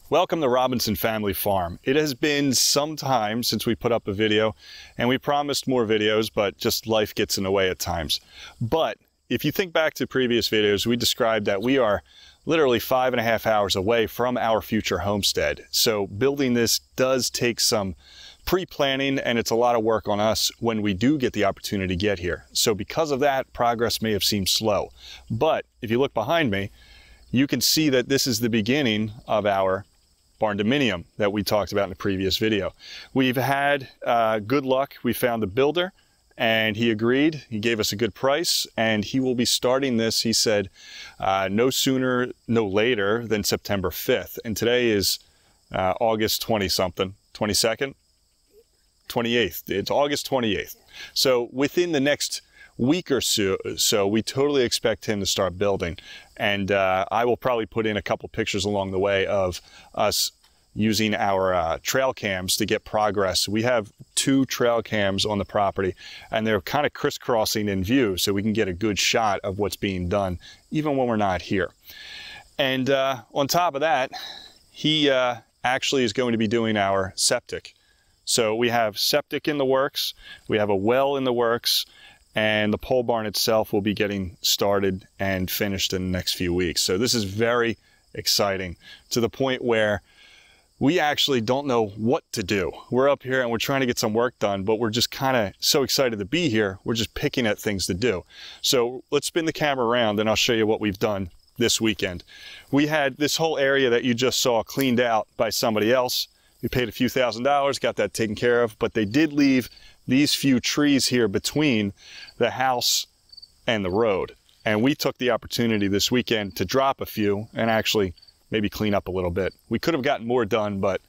Welcome to Robinson Family Farm. It has been some time since we put up a video, and we promised more videos, but just life gets in the way at times. But if you think back to previous videos, we described that we are literally 5.5 hours away from our future homestead. So building this does take some pre-planning, and it's a lot of work on us when we do get the opportunity to get here. So because of that, progress may have seemed slow. But if you look behind me, you can see that this is the beginning of our Barndominium that we talked about in the previous video. We've had good luck. We found the builder and he agreed. He gave us a good price and he will be starting this, he said, no sooner, no later than September 5th. And today is August 20-something, 22nd? 28th. It's August 28th. So within the next week or so, we totally expect him to start building. And I will probably put in a couple pictures along the way of us using our trail cams to get progress. We have 2 trail cams on the property and they're kind of crisscrossing in view so we can get a good shot of what's being done even when we're not here. And on top of that, he actually is going to be doing our septic. So we have septic in the works, we have a well in the works, and the pole barn itself will be getting started and finished in the next few weeks. So this is very exciting, to the point where we actually don't know what to do. We're up here and we're trying to get some work done, but we're just kind of so excited to be here, we're just picking at things to do. So let's spin the camera around and I'll show you what we've done this weekend. We had this whole area that you just saw cleaned out by somebody else. We paid a few $1,000s, got that taken care of, but they did leave these few trees here between the house and the road. And we took the opportunity this weekend to drop a few and actually maybe clean up a little bit. We could have gotten more done, but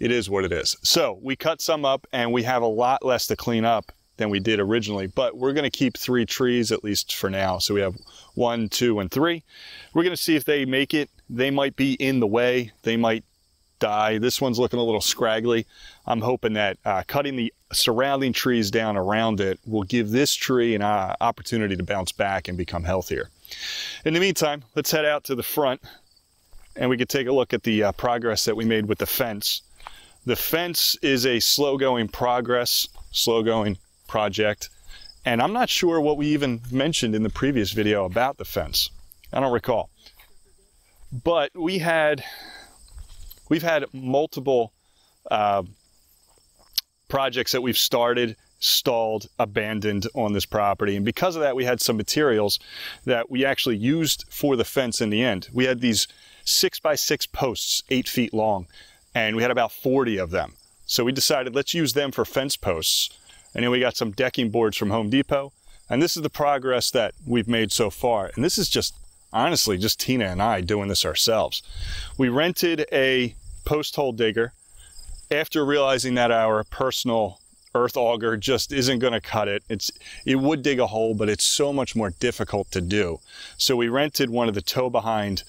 it is what it is. So we cut some up and we have a lot less to clean up than we did originally, but we're gonna keep 3 trees at least for now. So we have 1, 2, and 3. We're gonna see if they make it. They might be in the way. They might die. This one's looking a little scraggly. I'm hoping that cutting the surrounding trees down around it will give this tree an opportunity to bounce back and become healthier. In the meantime, let's head out to the front and we can take a look at the progress that we made with the fence. The fence is a slow-going project, and I'm not sure what we even mentioned in the previous video about the fence. I don't recall. But we've had multiple projects that we've started, stalled, abandoned on this property. And because of that, we had some materials that we actually used for the fence in the end. We had these 6x6 posts, 8 feet long, and we had about 40 of them. So we decided, let's use them for fence posts. And then we got some decking boards from Home Depot. And this is the progress that we've made so far. And this is just, honestly, just Tina and I doing this ourselves. We rented a post hole digger after realizing that our personal earth auger just isn't going to cut it. It would dig a hole, but it's so much more difficult to do. So we rented one of the tow behind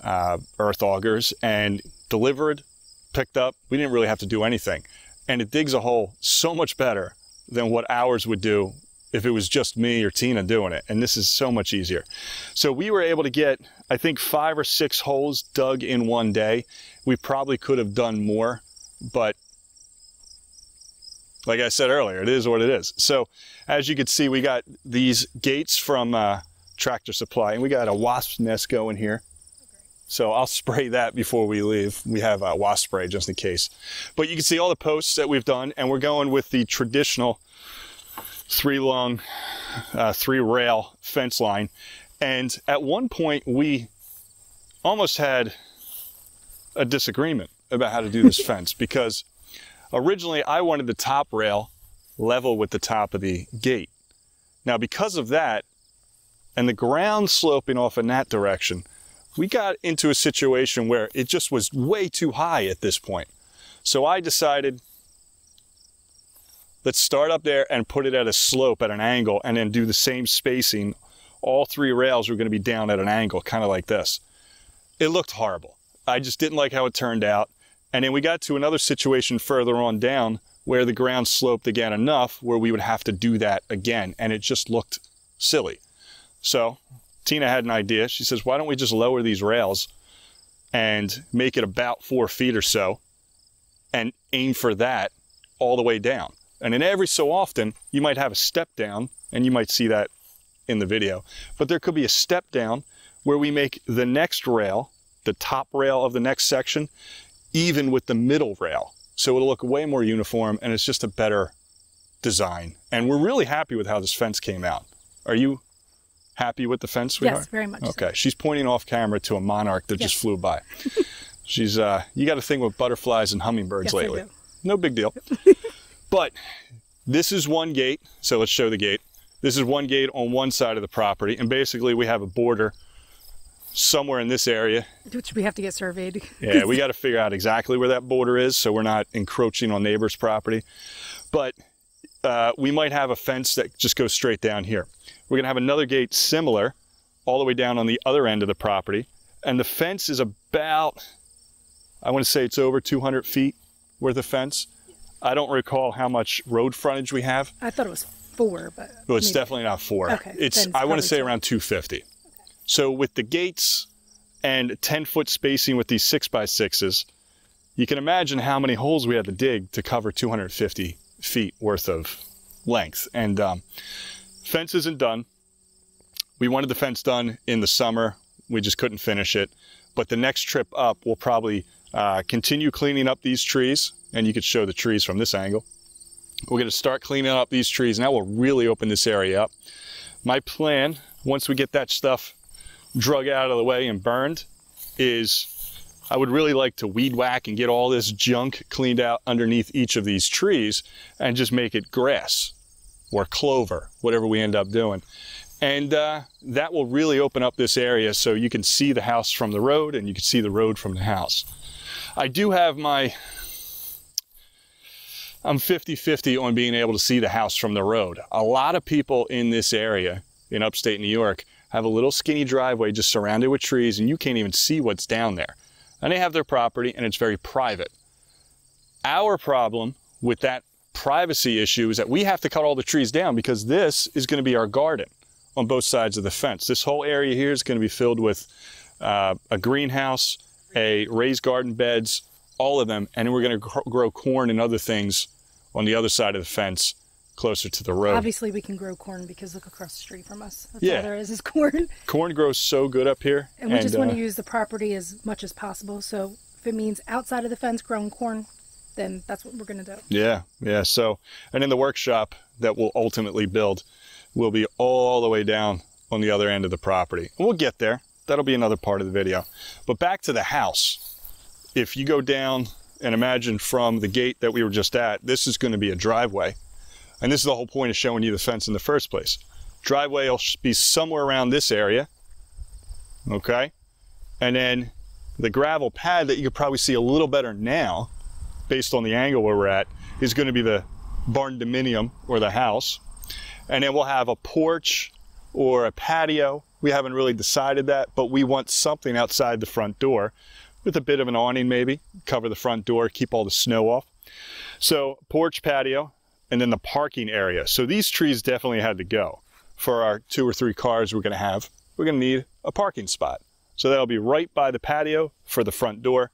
earth augers and delivered, picked up. We didn't really have to do anything. And it digs a hole so much better than what ours would do if it was just me or Tina doing it. And this is so much easier. So we were able to get, I think, 5 or 6 holes dug in one day. We probably could have done more, but like I said earlier, it is what it is. So as you can see, we got these gates from Tractor Supply, and we got a wasp nest going here. So I'll spray that before we leave. We have a wasp spray just in case. But you can see all the posts that we've done, and we're going with the traditional 3-rail fence line. And at one point, we almost had a disagreement about how to do this fence, because originally I wanted the top rail level with the top of the gate. Now, because of that, and the ground sloping off in that direction, we got into a situation where it just was way too high at this point. So I decided, let's start up there and put it at a slope at an angle and then do the same spacing. All 3 rails were going to be down at an angle, kind of like this. It looked horrible. I just didn't like how it turned out. And then we got to another situation further on down where the ground sloped again enough where we would have to do that again. And it just looked silly. So Tina had an idea. She says, why don't we just lower these rails and make it about 4 feet or so and aim for that all the way down. And then every so often, you might have a step down, and you might see that in the video, but there could be a step down where we make the next rail, the top rail of the next section, even with the middle rail. So it'll look way more uniform, and it's just a better design. And we're really happy with how this fence came out. Are you happy with the fence, sweetheart? Yes, very much. Okay, so. She's pointing off camera to a monarch that just flew by. She's, you got a thing with butterflies and hummingbirds lately. I do. No big deal. But this is one gate, so let's show the gate. This is one gate on one side of the property, and basically we have a border somewhere in this area. Which we have to get surveyed. Yeah, we got to figure out exactly where that border is so we're not encroaching on neighbors' property. But we might have a fence that just goes straight down here. We're going to have another gate similar all the way down on the other end of the property. And the fence is about, I want to say it's over 200 feet worth of fence. I don't recall how much road frontage we have. I thought it was 4, but... Well, it's definitely not 4. Okay. It's I want to say around 250. Okay. So with the gates and 10-foot spacing with these 6x6s, you can imagine how many holes we had to dig to cover 250 feet worth of length. And fence isn't done. We wanted the fence done in the summer. We just couldn't finish it. But the next trip up, we'll probably continue cleaning up these trees. And you could show the trees from this angle. We're going to start cleaning up these trees, and that will really open this area up. My plan, once we get that stuff drug out of the way and burned, is I would really like to weed whack and get all this junk cleaned out underneath each of these trees and just make it grass or clover, whatever we end up doing. And that will really open up this area so you can see the house from the road and you can see the road from the house. I do have I'm 50-50 on being able to see the house from the road. A lot of people in this area, in upstate New York, have a little skinny driveway just surrounded with trees, and you can't even see what's down there. And they have their property, and it's very private. Our problem with that privacy issue is that we have to cut all the trees down because this is going to be our garden on both sides of the fence. This whole area here is going to be filled with a greenhouse, a raised garden beds, all of them, and we're going to grow corn and other things on the other side of the fence closer to the road. Obviously we can grow corn because look across the street from us. That's all there is corn. Corn grows so good up here. And we just want to use the property as much as possible. So if it means outside of the fence growing corn, then that's what we're going to do. Yeah. So, and in the workshop that we'll ultimately build will be all the way down on the other end of the property. And we'll get there. That'll be another part of the video. But back to the house. If you go down and imagine from the gate that we were just at, this is going to be a driveway. And this is the whole point of showing you the fence in the first place. Driveway will be somewhere around this area. Okay. And then the gravel pad that you can probably see a little better now, based on the angle where we're at, is going to be the Barndominium, or the house. And then we'll have a porch or a patio. We haven't really decided that, but we want something outside the front door with a bit of an awning maybe, cover the front door, keep all the snow off. So porch, patio, and then the parking area. So these trees definitely had to go. For our 2 or 3 cars we're going to have, we're going to need a parking spot. So that'll be right by the patio for the front door.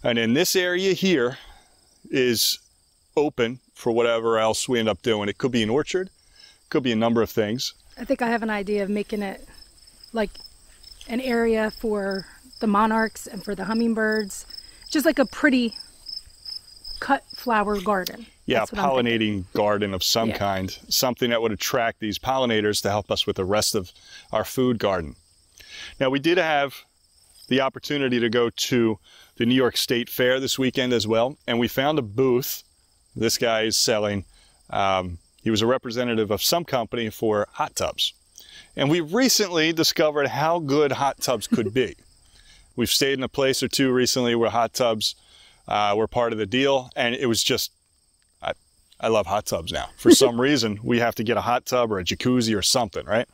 And then this area here is open for whatever else we end up doing. It could be an orchard, could be a number of things. I think I have an idea of making it like an area for the monarchs and for the hummingbirds, just like a pretty cut flower garden. Yeah, a pollinating garden of some kind, something that would attract these pollinators to help us with the rest of our food garden. Now, we did have the opportunity to go to the New York State Fair this weekend as well, and we found a booth. This guy is selling, he was a representative of some company for hot tubs. And we recently discovered how good hot tubs could be. We've stayed in a place or two recently where hot tubs were part of the deal, and it was just, I love hot tubs now. For some reason, we have to get a hot tub or a jacuzzi or something, right?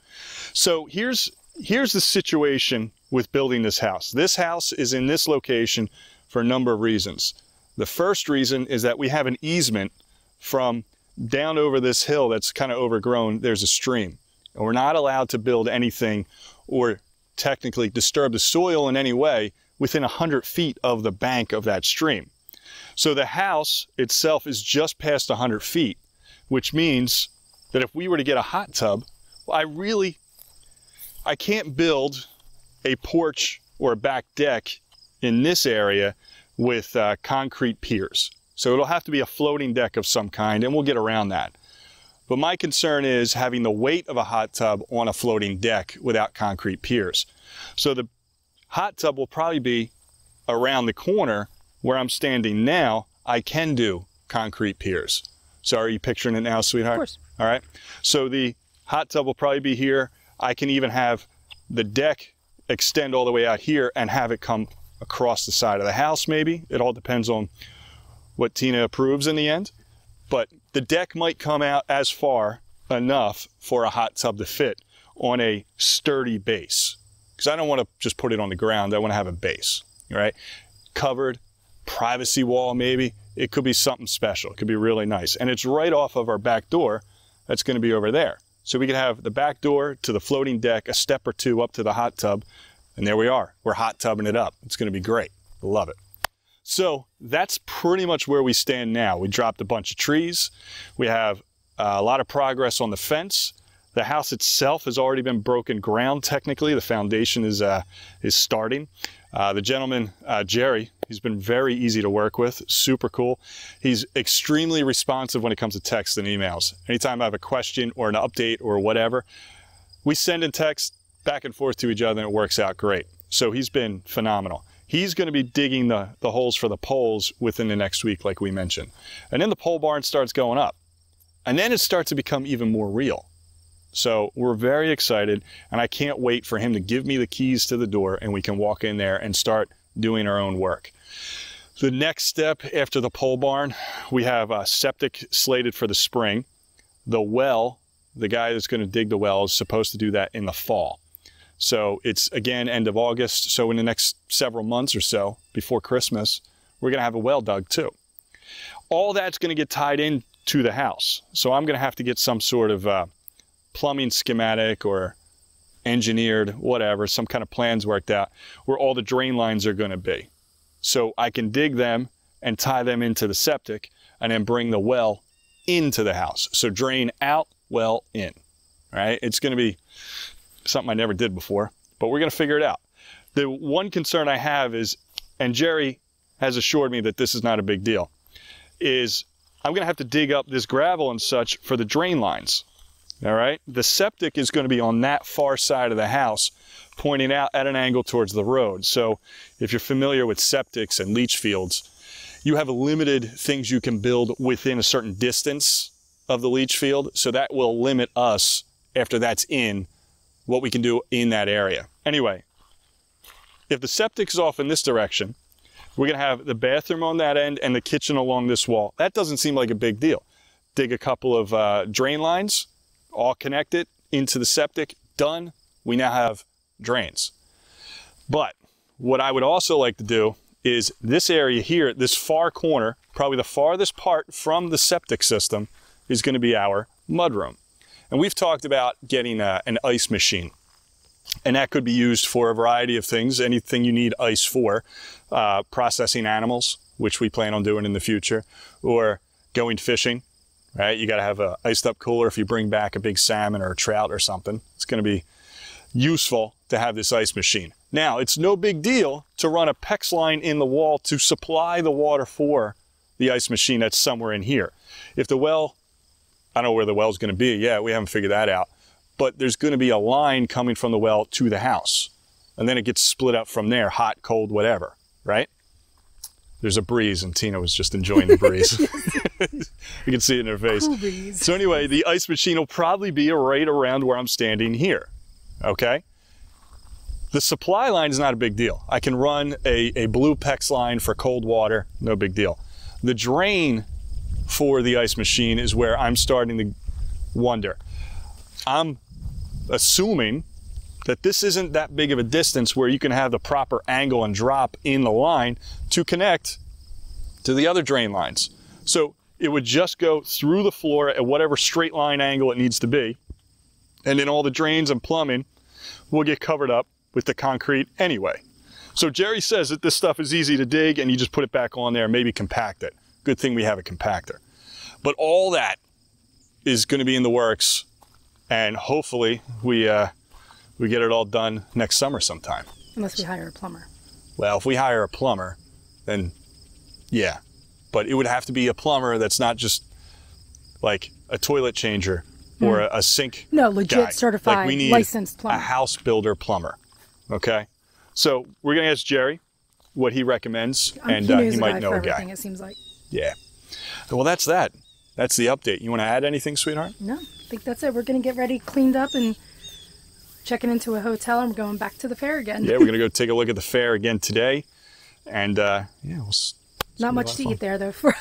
So here's the situation with building this house. This house is in this location for a number of reasons. The first reason is that we have an easement from down over this hill that's kind of overgrown. There's a stream, and we're not allowed to build anything or technically disturb the soil in any way within 100 feet of the bank of that stream. So the house itself is just past 100 feet, which means that if we were to get a hot tub, well, I can't build a porch or a back deck in this area with concrete piers. So it'll have to be a floating deck of some kind, and we'll get around that. But my concern is having the weight of a hot tub on a floating deck without concrete piers. So the hot tub will probably be around the corner where I'm standing now. I can do concrete piers. So are you picturing it now, sweetheart? Of course. All right. So the hot tub will probably be here. I can even have the deck extend all the way out here and have it come across the side of the house maybe. It all depends on what Tina approves in the end. But the deck might come out as far enough for a hot tub to fit on a sturdy base. Because I don't want to just put it on the ground. I want to have a base, right? Covered, privacy wall maybe. It could be something special. It could be really nice. And it's right off of our back door. That's going to be over there. So we could have the back door to the floating deck, a step or two up to the hot tub. And there we are. We're hot tubbing it up. It's going to be great. I love it. So that's pretty much where we stand now. We dropped a bunch of trees. We have a lot of progress on the fence. The house itself has already been broken ground technically. The foundation is starting. The gentleman, Jerry, he's been very easy to work with, super cool. He's extremely responsive when it comes to text and emails. Anytime I have a question or an update or whatever, we send in text back and forth to each other and it works out great. So he's been phenomenal. He's going to be digging the holes for the poles within the next week, like we mentioned. And then the pole barn starts going up. And then it starts to become even more real. So we're very excited, and I can't wait for him to give me the keys to the door and we can walk in there and start doing our own work. The next step after the pole barn, we have a septic slated for the spring. The well, the guy that's going to dig the well is supposed to do that in the fall. So it's, again, end of August. So in the next several months or so, before Christmas, we're going to have a well dug too. All that's going to get tied in to the house. So I'm going to have to get some sort of plumbing schematic or engineered, whatever, some kind of plans worked out where all the drain lines are going to be. So I can dig them and tie them into the septic and then bring the well into the house. So drain out, well in, right? It's going to be something I never did before, but we're going to figure it out. The one concern I have is, and Jerry has assured me that this is not a big deal, is I'm going to have to dig up this gravel and such for the drain lines. All right. The septic is going to be on that far side of the house, pointing out at an angle towards the road. So if you're familiar with septics and leach fields, you have limited things you can build within a certain distance of the leach field. So that will limit us, after that's in, what we can do in that area. Anyway, if the septic is off in this direction, we're going to have the bathroom on that end and the kitchen along this wall. That doesn't seem like a big deal. Dig a couple of drain lines, all connected into the septic, done. We now have drains. But what I would also like to do is this area here, this far corner, probably the farthest part from the septic system, is going to be our mudroom. And we've talked about getting an ice machine. And that could be used for a variety of things, anything you need ice for, processing animals, which we plan on doing in the future, or going fishing, right? You got to have an iced up cooler if you bring back a big salmon or a trout or something. It's going to be useful to have this ice machine. Now, it's no big deal to run a PEX line in the wall to supply the water for the ice machine that's somewhere in here. If the well, I don't know where the well's going to be. Yeah, we haven't figured that out. But there's going to be a line coming from the well to the house. And then it gets split up from there, hot, cold, whatever, right? There's a breeze, and Tina was just enjoying the breeze. You can see it in her face. Cool breeze. So anyway, the ice machine will probably be right around where I'm standing here, okay? The supply line is not a big deal. I can run a blue PEX line for cold water, no big deal. The drain for the ice machine is where I'm starting to wonder. I'm assuming that this isn't that big of a distance where you can have the proper angle and drop in the line to connect to the other drain lines. So it would just go through the floor at whatever straight line angle it needs to be. And then all the drains and plumbing will get covered up with the concrete anyway. So Jerry says that this stuff is easy to dig and you just put it back on there, maybe compact it. Good thing we have a compactor. But all that is going to be in the works, and hopefully we get it all done next summer sometime. Unless we hire a plumber. Well, if we hire a plumber, then yeah. But it would have to be a plumber that's not just like a toilet changer or a sink No, legit guy. certified, Like we need licensed plumber. a house builder plumber. Okay? So we're going to ask Jerry what he recommends, and he might know a guy. It seems like. Yeah. Well, that's that. That's the update. You want to add anything, sweetheart? No, I think that's it. We're going to get ready, cleaned up, and checking into a hotel, and we're going back to the fair again. Yeah, we're going to go take a look at the fair again today. And, yeah, not much to eat there, though, for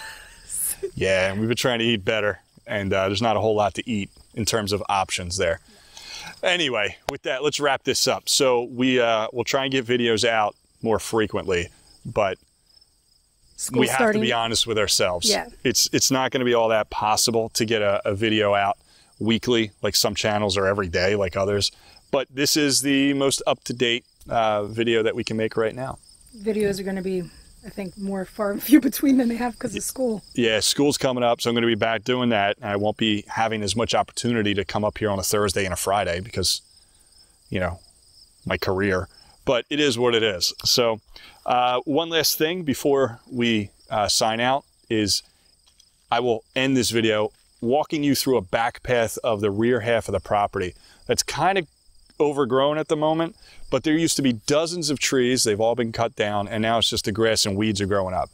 us. Yeah, and we've been trying to eat better, and there's not a whole lot to eat in terms of options there. Anyway, with that, let's wrap this up. So we'll try and get videos out more frequently, but we have to be honest with ourselves. Yeah. It's not going to be all that possible to get a video out weekly, like some channels, or every day like others. But this is the most up-to-date video that we can make right now. Videos are going to be, I think, more far and few between than they have because of school. Yeah, school's coming up, so I'm going to be back doing that. I won't be having as much opportunity to come up here on a Thursday and a Friday because, you know, my career. But it is what it is. So one last thing before we sign out is I will end this video walking you through a back path of the rear half of the property that's kind of overgrown at the moment, but there used to be dozens of trees. They've all been cut down, and now it's just the grass and weeds are growing up.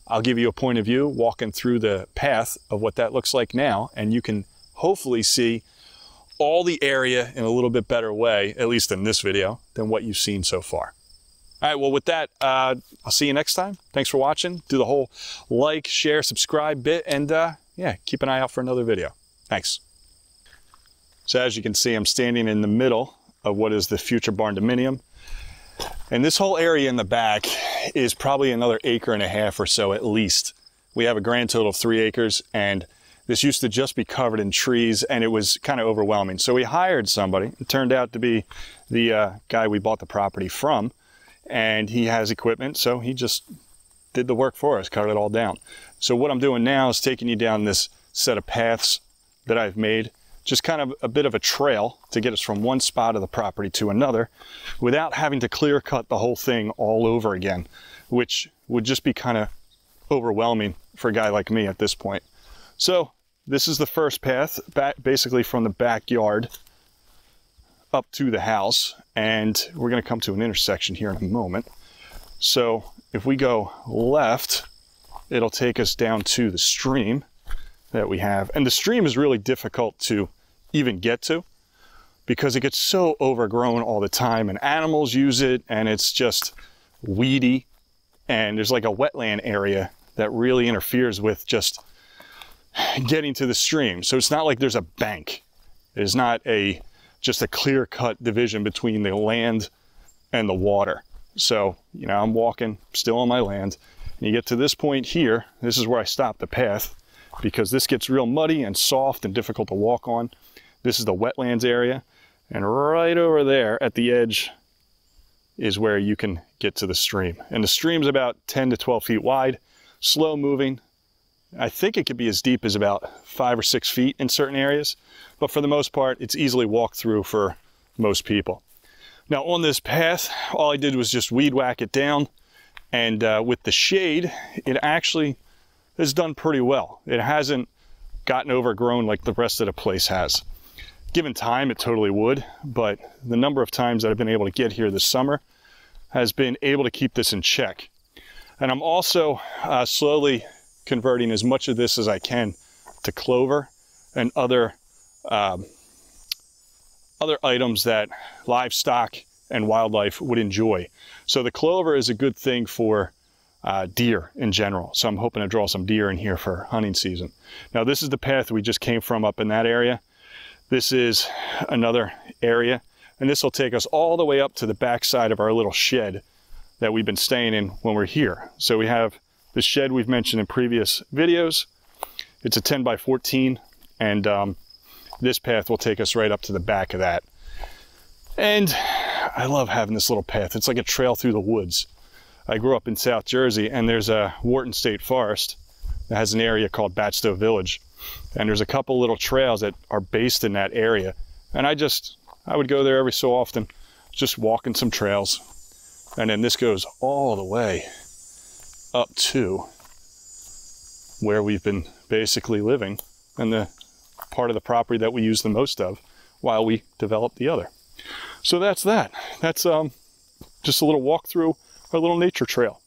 I'll give you a point of view walking through the path of what that looks like now, and you can hopefully see all the area in a little bit better way, at least in this video, than what you've seen so far. All right, well, with that, I'll see you next time. Thanks for watching. Do the whole like, share, subscribe bit, and yeah, keep an eye out for another video. Thanks. So as you can see, I'm standing in the middle of what is the future Barndominium. And this whole area in the back is probably another 1.5 acres or so at least. We have a grand total of 3 acres, and this used to just be covered in trees, and it was kind of overwhelming. So we hired somebody. It turned out to be the guy we bought the property from, and he has equipment, so he just did the work for us, cut it all down. So what I'm doing now is taking you down this set of paths that I've made, just kind of a bit of a trail to get us from one spot of the property to another without having to clear cut the whole thing all over again, which would just be kind of overwhelming for a guy like me at this point. So this is the first path, basically from the backyard up to the house, and we're going to come to an intersection here in a moment. So if we go left, it'll take us down to the stream that we have, and the stream is really difficult to even get to because it gets so overgrown all the time, and animals use it, and it's just weedy, and there's like a wetland area that really interferes with just getting to the stream. So it's not like there's a bank. There's not just a clear-cut division between the land and the water. So, you know, I'm walking still on my land, and you get to this point here, this is where I stop the path, because this gets real muddy and soft and difficult to walk on. This is the wetlands area, and right over there at the edge is where you can get to the stream. And the stream's about 10 to 12 feet wide, slow moving. I think it could be as deep as about 5 or 6 feet in certain areas, but for the most part, it's easily walked through for most people. Now on this path, all I did was just weed whack it down, and with the shade, it actually has done pretty well. It hasn't gotten overgrown like the rest of the place has. Given time, it totally would, but the number of times that I've been able to get here this summer has been able to keep this in check. And I'm also slowly converting as much of this as I can to clover and other items that livestock and wildlife would enjoy. So the clover is a good thing for deer in general. So I'm hoping to draw some deer in here for hunting season. Now this is the path we just came from up in that area. This is another area, and this will take us all the way up to the back side of our little shed that we've been staying in when we're here. So we have the shed we've mentioned in previous videos. It's a 10 by 14, and this path will take us right up to the back of that. And I love having this little path. It's like a trail through the woods. I grew up in South Jersey, and there's a Wharton State Forest that has an area called Batstow Village. And there's a couple little trails that are based in that area. And I would go there every so often, just walking some trails. And then this goes all the way up to where we've been basically living, and the part of the property that we use the most of while we develop the other. So that's that. That's just a little walk through our little nature trail.